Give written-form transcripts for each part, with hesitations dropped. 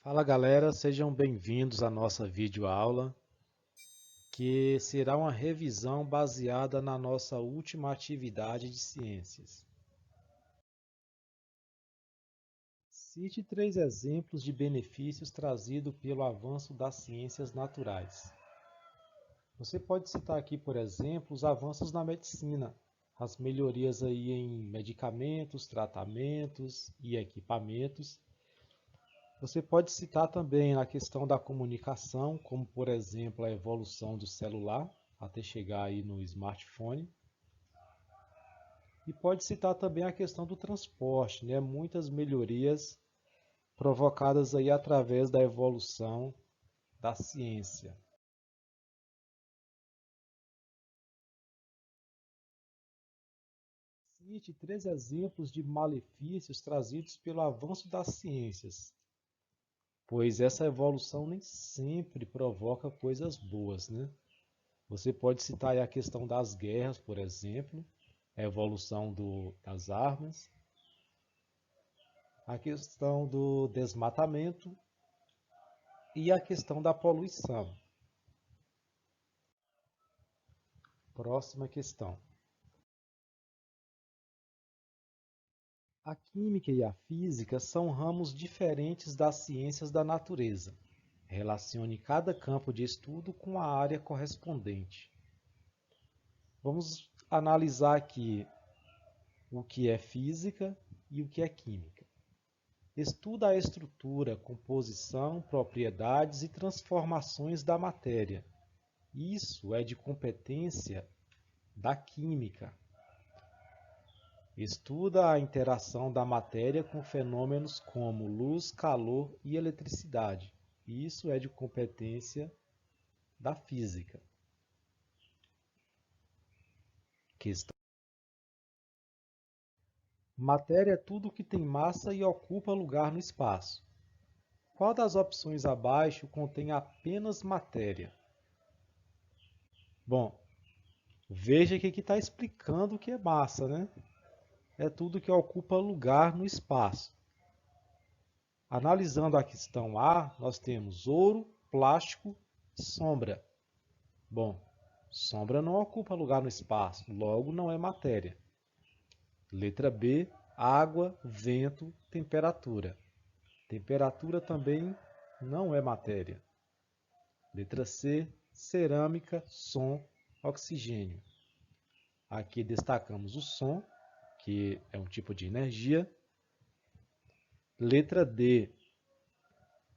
Fala galera, sejam bem-vindos à nossa videoaula, que será uma revisão baseada na nossa última atividade de ciências. Cite 3 exemplos de benefícios trazidos pelo avanço das ciências naturais. Você pode citar aqui, por exemplo, os avanços na medicina, as melhorias aí em medicamentos, tratamentos e equipamentos. Você pode citar também a questão da comunicação, como por exemplo a evolução do celular até chegar aí no smartphone. E pode citar também a questão do transporte, né? Muitas melhorias provocadas aí através da evolução da ciência. Cite 3 exemplos de malefícios trazidos pelo avanço das ciências, pois essa evolução nem sempre provoca coisas boas, né? Você pode citar aí a questão das guerras, por exemplo, a evolução das armas, a questão do desmatamento e a questão da poluição. Próxima questão. A química e a física são ramos diferentes das ciências da natureza. Relacione cada campo de estudo com a área correspondente. Vamos analisar aqui o que é física e o que é química. Estuda a estrutura, composição, propriedades e transformações da matéria. Isso é de competência da química. Estuda a interação da matéria com fenômenos como luz, calor e eletricidade. Isso é de competência da física. Questão. Matéria é tudo que tem massa e ocupa lugar no espaço. Qual das opções abaixo contém apenas matéria? Bom, veja que aqui está explicando o que é massa, né? É tudo que ocupa lugar no espaço. Analisando a questão A, nós temos ouro, plástico e sombra. Bom, sombra não ocupa lugar no espaço, logo não é matéria. Letra B, água, vento, temperatura. Temperatura também não é matéria. Letra C, cerâmica, som, oxigênio. Aqui destacamos o som, que é um tipo de energia. Letra D,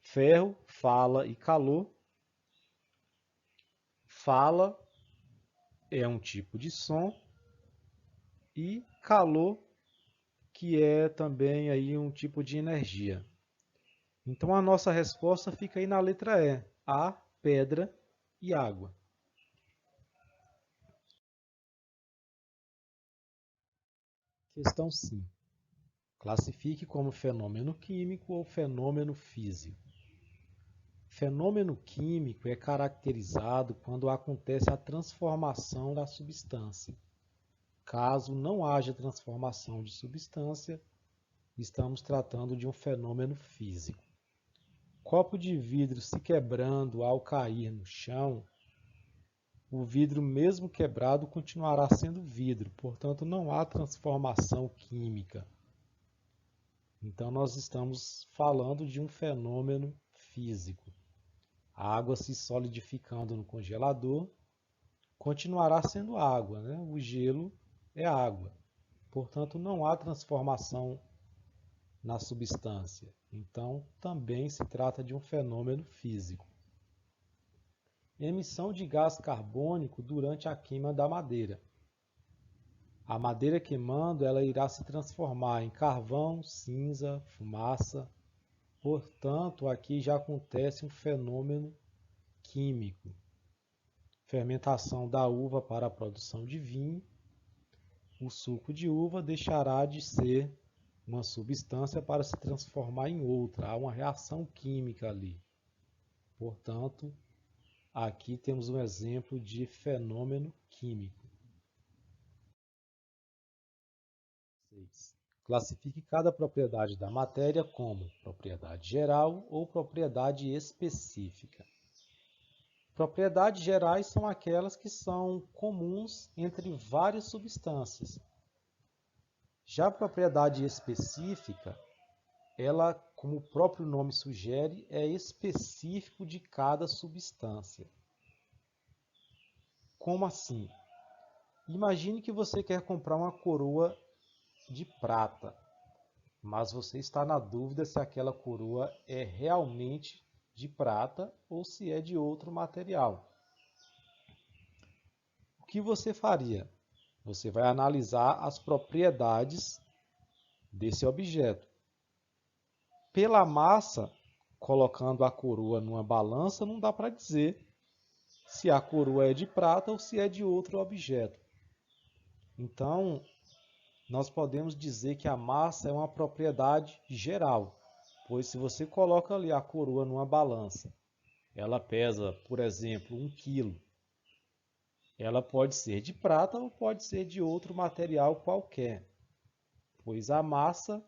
ferro, fala e calor. Fala é um tipo de som e calor, que é também aí um tipo de energia. Então a nossa resposta fica aí na letra E, a, pedra e água. Questão 5. Classifique como fenômeno químico ou fenômeno físico. Fenômeno químico é caracterizado quando acontece a transformação da substância. Caso não haja transformação de substância, estamos tratando de um fenômeno físico. Copo de vidro se quebrando ao cair no chão, o vidro mesmo quebrado continuará sendo vidro, portanto não há transformação química. Então nós estamos falando de um fenômeno físico. A água se solidificando no congelador continuará sendo água, né? O gelo é água. Portanto, não há transformação na substância. Então, também se trata de um fenômeno físico. Emissão de gás carbônico durante a queima da madeira. A madeira queimando, ela irá se transformar em carvão, cinza, fumaça. Portanto, aqui já acontece um fenômeno químico. Fermentação da uva para a produção de vinho. O suco de uva deixará de ser uma substância para se transformar em outra. Há uma reação química ali. Portanto, aqui temos um exemplo de fenômeno químico. 6. Classifique cada propriedade da matéria como propriedade geral ou propriedade específica. Propriedades gerais são aquelas que são comuns entre várias substâncias. Já a propriedade específica, ela, como o próprio nome sugere, é específico de cada substância. Como assim? Imagine que você quer comprar uma coroa de prata, mas você está na dúvida se aquela coroa é realmente de prata ou se é de outro material. O que você faria? Você vai analisar as propriedades desse objeto. Pela massa, colocando a coroa numa balança, não dá para dizer se a coroa é de prata ou se é de outro objeto. Então, nós podemos dizer que a massa é uma propriedade geral, pois se você coloca ali a coroa numa balança, ela pesa, por exemplo, 1 quilo. Ela pode ser de prata ou pode ser de outro material qualquer, pois a massa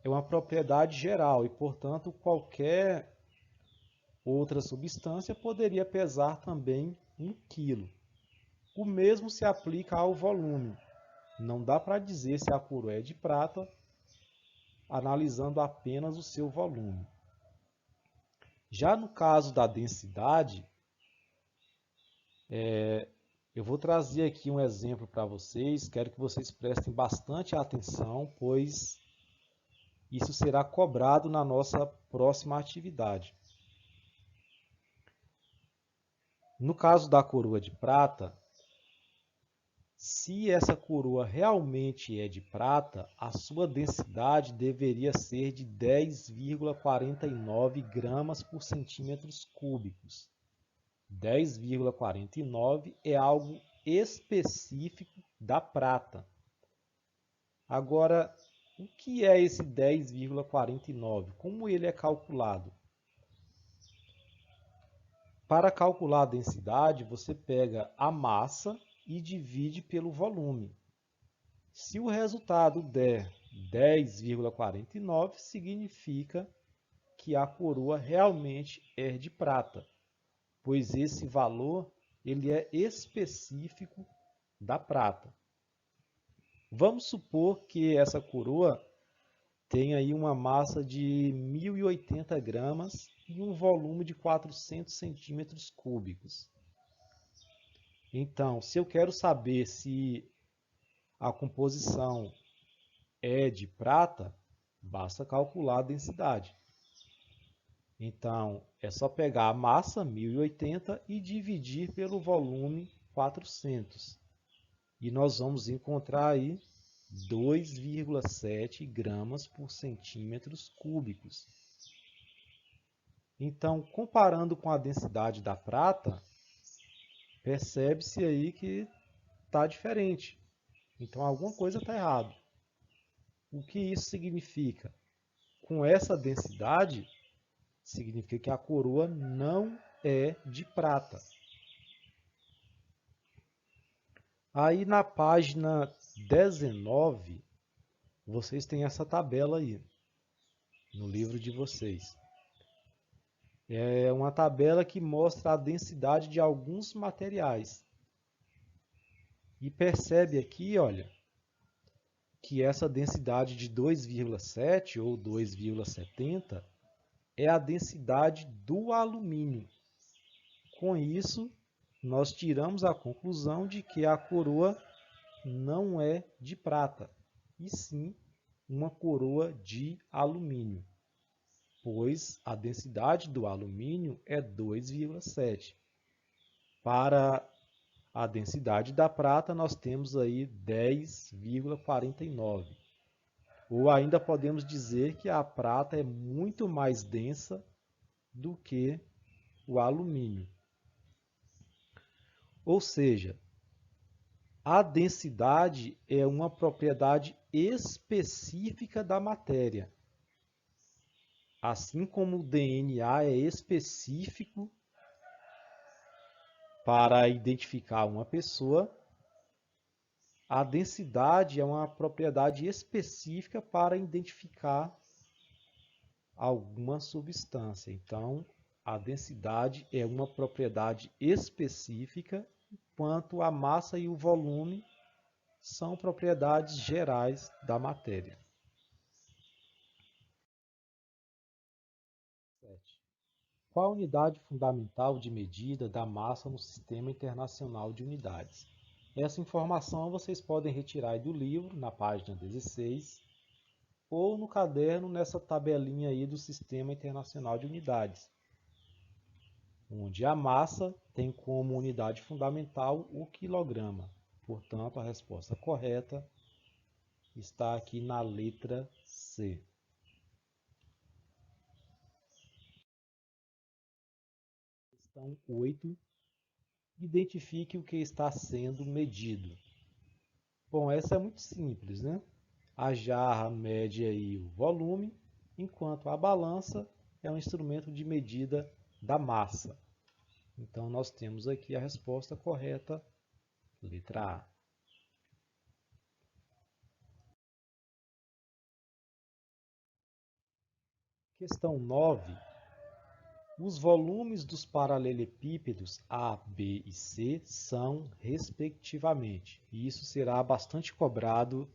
é uma propriedade geral e, portanto, qualquer outra substância poderia pesar também 1 quilo. O mesmo se aplica ao volume. Não dá para dizer se a coroa é de prata analisando apenas o seu volume. Já no caso da densidade, eu vou trazer aqui um exemplo para vocês. Quero que vocês prestem bastante atenção, pois isso será cobrado na nossa próxima atividade. No caso da coroa de prata, se essa coroa realmente é de prata, a sua densidade deveria ser de 10,49 gramas por centímetros cúbicos. 10,49 é algo específico da prata. Agora, o que é esse 10,49? Como ele é calculado? Para calcular a densidade, você pega a massa e divide pelo volume. Se o resultado der 10,49, significa que a coroa realmente é de prata, pois esse valor ele é específico da prata. Vamos supor que essa coroa tem aí uma massa de 1.080 gramas e um volume de 400 centímetros cúbicos. Então, se eu quero saber se a composição é de prata, basta calcular a densidade. Então, é só pegar a massa, 1.080, e dividir pelo volume, 400. E nós vamos encontrar aí 2,7 gramas por centímetros cúbicos. Então, comparando com a densidade da prata, percebe-se aí que está diferente. Então, alguma coisa está errada. O que isso significa? Com essa densidade, significa que a coroa não é de prata. Aí na página 19, vocês têm essa tabela aí, no livro de vocês. É uma tabela que mostra a densidade de alguns materiais. E percebe aqui, olha, que essa densidade de 2,7 ou 2,70 é a densidade do alumínio. Com isso, nós tiramos a conclusão de que a coroa não é de prata, e sim uma coroa de alumínio, pois a densidade do alumínio é 2,7. Para a densidade da prata, nós temos aí 10,49. Ou ainda podemos dizer que a prata é muito mais densa do que o alumínio. Ou seja, a densidade é uma propriedade específica da matéria. Assim como o DNA é específico para identificar uma pessoa, A densidade é uma propriedade específica para identificar alguma substância. Então, a densidade é uma propriedade específica, enquanto a massa e o volume são propriedades gerais da matéria. 7. Qual a unidade fundamental de medida da massa no Sistema Internacional de Unidades? Essa informação vocês podem retirar aí do livro, na página 16, ou no caderno, nessa tabelinha aí do Sistema Internacional de Unidades, onde a massa tem como unidade fundamental o quilograma. Portanto, a resposta correta está aqui na letra C. Questão 8. Identifique o que está sendo medido. Bom, essa é muito simples, né? A jarra mede aí o volume, enquanto a balança é um instrumento de medida da massa. Então, nós temos aqui a resposta correta, letra A. Questão 9. Os volumes dos paralelepípedos A, B e C são, respectivamente, e isso será bastante cobrado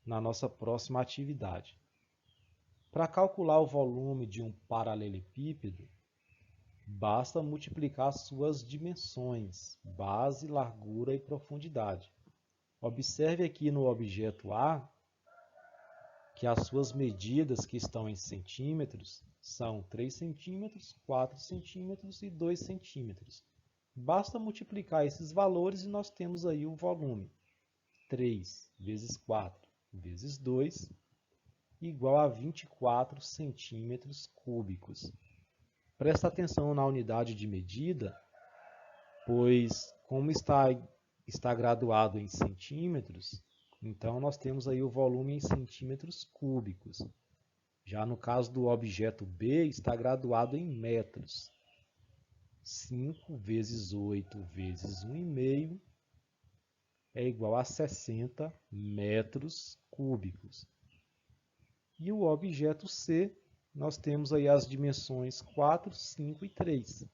na nossa próxima atividade. Para calcular o volume de um paralelepípedo, basta multiplicar suas dimensões, base, largura e profundidade. Observe aqui no objeto A que as suas medidas, que estão em centímetros, são 3 centímetros, 4 centímetros e 2 centímetros. Basta multiplicar esses valores e nós temos aí o volume. 3 vezes 4 vezes 2 igual a 24 centímetros cúbicos. Presta atenção na unidade de medida, pois como está graduado em centímetros, então nós temos aí o volume em centímetros cúbicos. Já no caso do objeto B, está graduado em metros. 5 vezes 8 vezes 1,5 é igual a 60 metros cúbicos. E o objeto C, nós temos aí as dimensões 4, 5 e 3.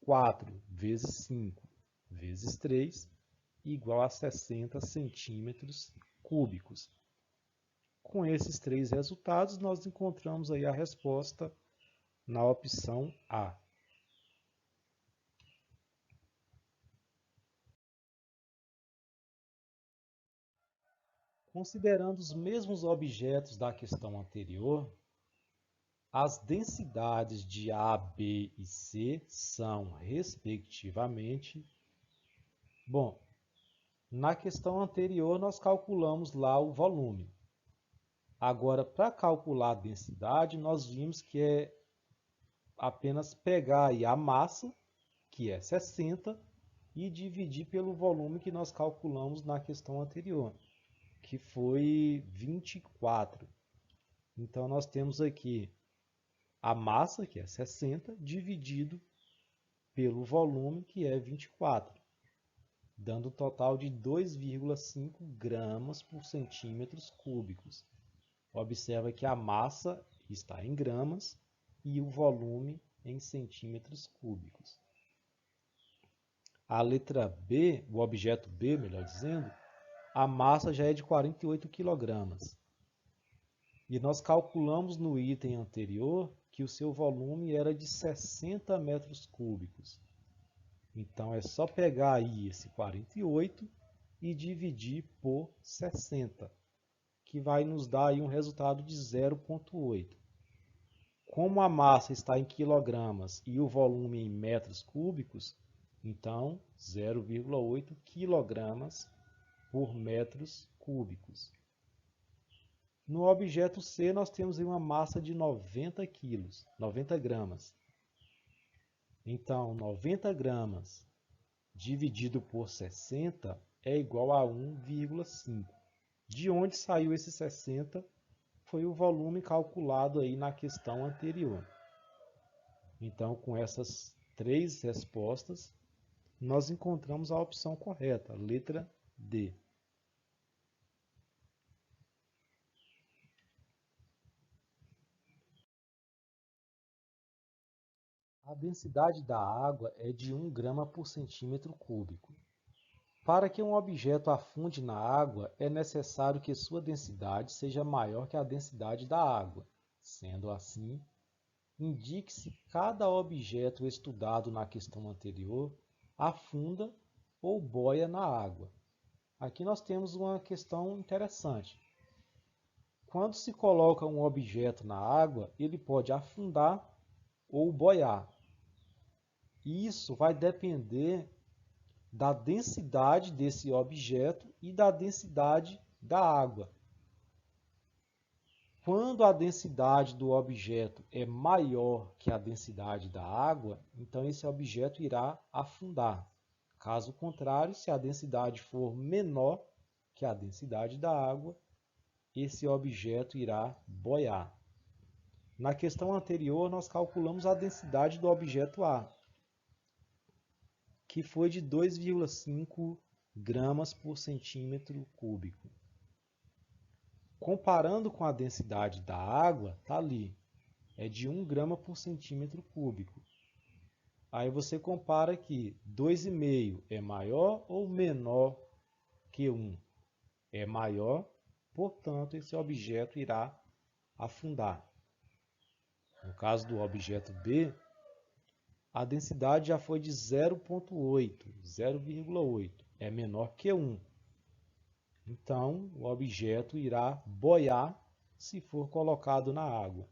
4 vezes 5 vezes 3 igual a 60 centímetros cúbicos. Com esses três resultados, nós encontramos aí a resposta na opção A. Considerando os mesmos objetos da questão anterior, as densidades de A, B e C são, respectivamente... Bom, na questão anterior nós calculamos lá o volume. Agora, para calcular a densidade, nós vimos que é apenas pegar aí a massa, que é 60, e dividir pelo volume que nós calculamos na questão anterior, que foi 24. Então, nós temos aqui a massa, que é 60, dividido pelo volume, que é 24, dando um total de 2,5 gramas por centímetros cúbicos. Observa que a massa está em gramas e o volume em centímetros cúbicos. A letra B, o objeto B, melhor dizendo, a massa já é de 48 kg. E nós calculamos no item anterior que o seu volume era de 60 metros cúbicos. Então, é só pegar aí esse 48 e dividir por 60, que vai nos dar aí um resultado de 0,8. Como a massa está em quilogramas e o volume em metros cúbicos, então 0,8 quilogramas por metros cúbicos. No objeto C, nós temos uma massa de 90 quilos, 90 gramas. Então, 90 gramas dividido por 60 é igual a 1,5. De onde saiu esse 60? Foi o volume calculado aí na questão anterior. Então, com essas três respostas, nós encontramos a opção correta, letra D. A densidade da água é de 1 grama por centímetro cúbico. Para que um objeto afunde na água, é necessário que sua densidade seja maior que a densidade da água. Sendo assim, indique-se cada objeto estudado na questão anterior afunda ou boia na água. Aqui nós temos uma questão interessante. Quando se coloca um objeto na água, ele pode afundar ou boiar. Isso vai depender da densidade desse objeto e da densidade da água. Quando a densidade do objeto é maior que a densidade da água, então esse objeto irá afundar. Caso contrário, se a densidade for menor que a densidade da água, esse objeto irá boiar. Na questão anterior, nós calculamos a densidade do objeto A, que foi de 2,5 gramas por centímetro cúbico. Comparando com a densidade da água, está ali, é de 1 grama por centímetro cúbico. Aí você compara aqui, 2,5 é maior ou menor que 1? É maior, portanto, esse objeto irá afundar. No caso do objeto B, a densidade já foi de 0,8, é menor que 1. Então, o objeto irá boiar se for colocado na água.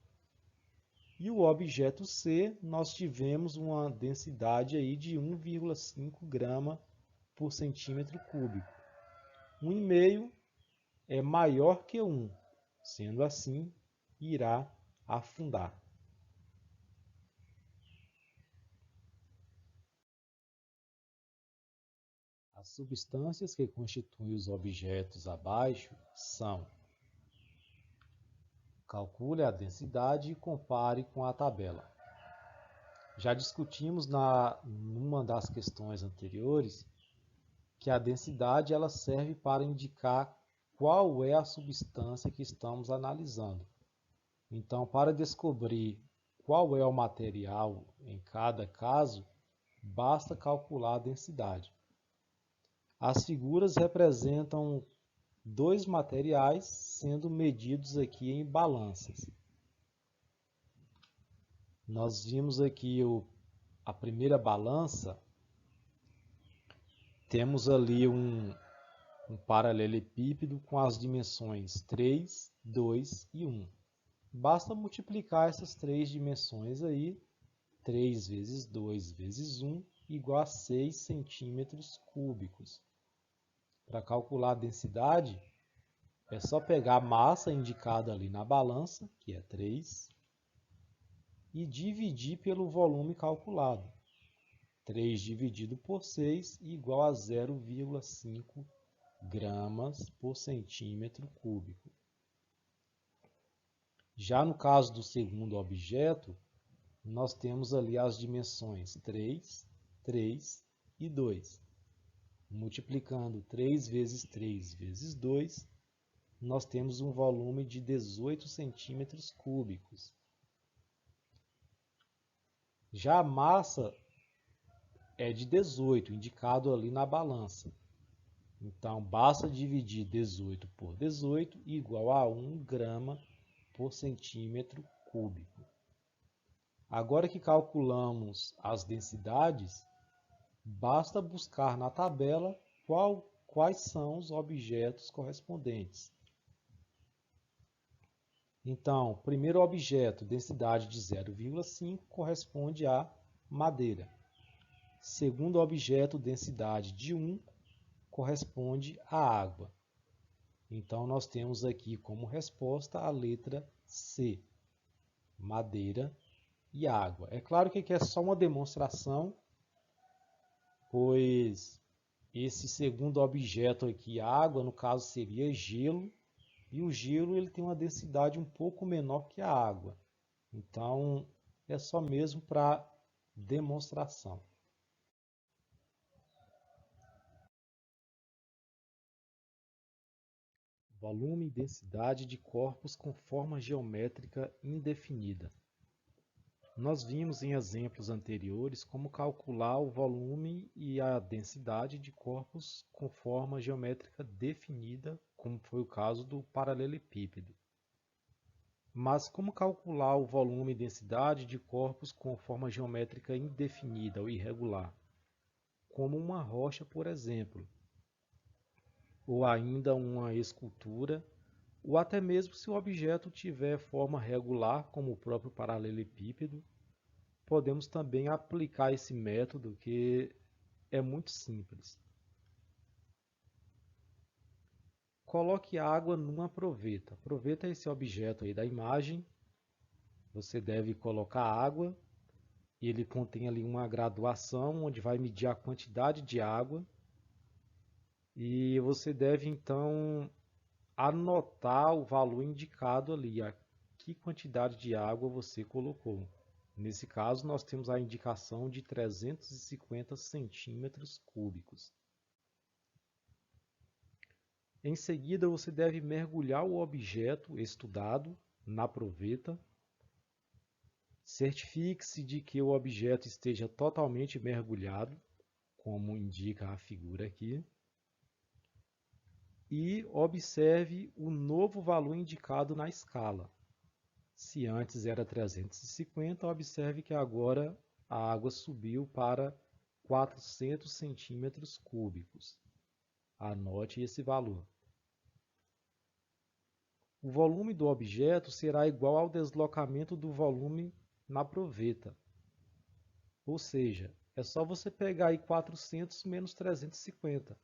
E o objeto C, nós tivemos uma densidade aí de 1,5 grama por centímetro cúbico. 1,5 é maior que 1, sendo assim, irá afundar. As substâncias que constituem os objetos abaixo são: calcule a densidade e compare com a tabela. Já discutimos numa das questões anteriores que a densidade ela serve para indicar qual é a substância que estamos analisando. Então, para descobrir qual é o material em cada caso, basta calcular a densidade. As figuras representam dois materiais sendo medidos aqui em balanças. Nós vimos aqui a primeira balança, temos ali um paralelepípedo com as dimensões 3, 2 e 1. Basta multiplicar essas três dimensões aí, 3 vezes 2 vezes 1, igual a 6 centímetros cúbicos. Para calcular a densidade, é só pegar a massa indicada ali na balança, que é 3, e dividir pelo volume calculado. 3 dividido por 6 igual a 0,5 gramas por centímetro cúbico. Já no caso do segundo objeto, nós temos ali as dimensões 3, 3 e 2. Multiplicando 3 vezes 3 vezes 2, nós temos um volume de 18 centímetros cúbicos. Já a massa é de 18, indicado ali na balança. Então, basta dividir 18 por 18 igual a 1 grama por centímetro cúbico. Agora que calculamos as densidades, basta buscar na tabela quais são os objetos correspondentes. Então, primeiro objeto, densidade de 0,5, corresponde à madeira. Segundo objeto, densidade de 1, corresponde à água. Então, nós temos aqui como resposta a letra C, madeira e água. É claro que aqui é só uma demonstração, pois esse segundo objeto aqui, água, no caso seria gelo, e o gelo ele tem uma densidade um pouco menor que a água. Então, é só mesmo para demonstração. Volume e densidade de corpos com forma geométrica indefinida. Nós vimos em exemplos anteriores como calcular o volume e a densidade de corpos com forma geométrica definida, como foi o caso do paralelepípedo. Mas como calcular o volume e densidade de corpos com forma geométrica indefinida ou irregular, como uma rocha, por exemplo, ou ainda uma escultura, ou até mesmo se o objeto tiver forma regular, como o próprio paralelepípedo, podemos também aplicar esse método que é muito simples. Coloque água numa proveta. Proveta é esse objeto aí da imagem. Você deve colocar água e ele contém ali uma graduação onde vai medir a quantidade de água. E você deve então anotar o valor indicado ali, a que quantidade de água você colocou. Nesse caso, nós temos a indicação de 350 centímetros cúbicos. Em seguida, você deve mergulhar o objeto estudado na proveta. Certifique-se de que o objeto esteja totalmente mergulhado, como indica a figura aqui. E observe o novo valor indicado na escala. Se antes era 350, observe que agora a água subiu para 400 centímetros cúbicos. Anote esse valor. O volume do objeto será igual ao deslocamento do volume na proveta. Ou seja, é só você pegar aí 400 menos 350.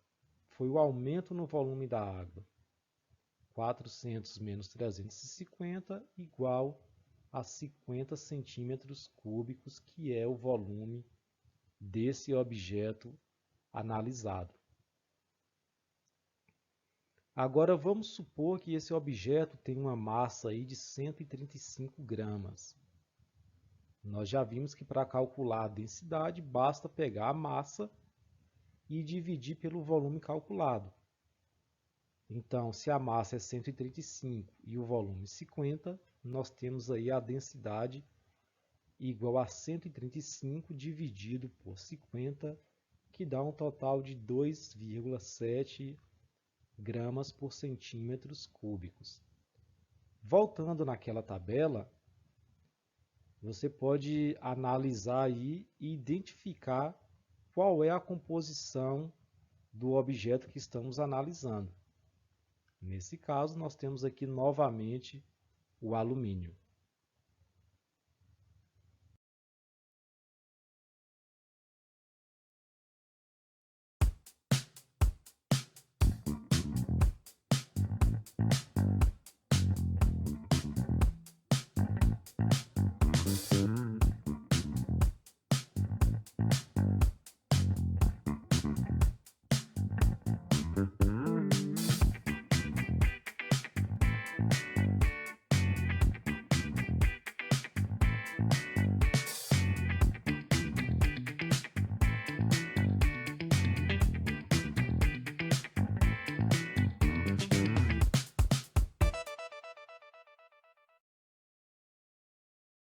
Foi o aumento no volume da água. 400 menos 350 igual a 50 centímetros cúbicos, que é o volume desse objeto analisado. Agora vamos supor que esse objeto tem uma massa aí de 135 gramas. Nós já vimos que para calcular a densidade basta pegar a massa e dividir pelo volume calculado. Então, se a massa é 135 e o volume 50, nós temos aí a densidade igual a 135 dividido por 50, que dá um total de 2,7 gramas por centímetros cúbicos. Voltando naquela tabela, você pode analisar aí e identificar qual é a composição do objeto que estamos analisando. Nesse caso, nós temos aqui novamente o alumínio.